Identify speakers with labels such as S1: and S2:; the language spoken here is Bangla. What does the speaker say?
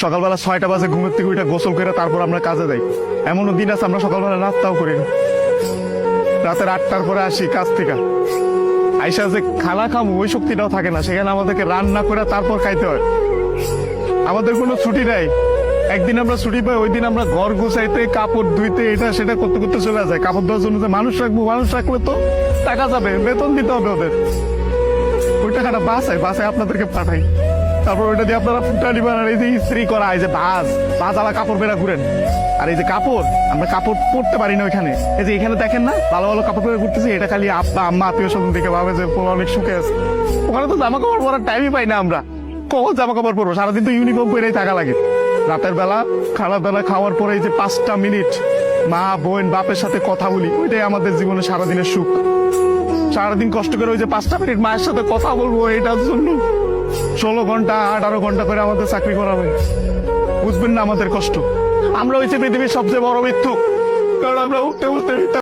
S1: সকালবেলা 6টা বাজে ঘুমের থেকে উঠে গোসল করে তারপর আমরা কাজে যাই। এমনও দিন আছে আমরা সকালবেলা নাস্তাও করি না। রাতের 8টার পরে আসি কাজ থেকে, আইসা যে খানা খামু ওই শক্তিটাও থাকে না, সেখানে আমাদেরকে রান্না করে তারপর খাইতে হয়। আমাদের কোনো ছুটি নাই। একদিন আমরা ছুটি পাই, ওই দিন আমরা ঘর গুছাইতে, কাপড় ধুইতে, এটা সেটা করতে করতে চলে যায়। কাপড় ধোয়ার জন্য যে মানুষ রাখবো, মানুষ রাখলে তো টাকা যাবে, বেতন দিতে হবে ওদের। ওই টাকাটা বাসায় আপনাদেরকে পাঠাই, তারপর ওইটা দিয়ে আপনারা ফুটানি বানান। এই যে ইস্ত্রি করা, এই যে বাজ আলা কাপড় বেড়া ঘুরেন। আর এই যে কাপড়, আমরা কাপড় পরতে পারি না ওইখানে। এই যে এখানে দেখেন না ভালো ভালো কাপড় পরে ঘুরতেছি, এটা খালি আব্বা আম্মা আত্মীয় স্বজন দেখে ভাবে যে পোলা অনেক সুখে আছে। ওখানে তো জামা কাপড় পরার টাইমই পাই না আমরা। কখন জামা কাপড় পরবো? সারাদিন তো ইউনিফর্ম পরেই থাকা লাগে। রাতের বেলা খানা দানা খাওয়ার পরে এই যে 5টা মিনিট মা বোন বাপের সাথে কথা বলি, ওইটাই আমাদের জীবনে সারাদিনের সুখ। সারাদিন কষ্ট করে ওই যে 5টা মিনিট মায়ের সাথে কথা বলবো, এটার জন্য 16 ঘন্টা 18 ঘন্টা করে আমাদের চাকরি করা হয়। বুঝবেন না আমাদের কষ্ট। আমরা হয়েছে পৃথিবীর সবচেয়ে বড় মৃত্যু, কারণ আমরা উঠতে উঠতে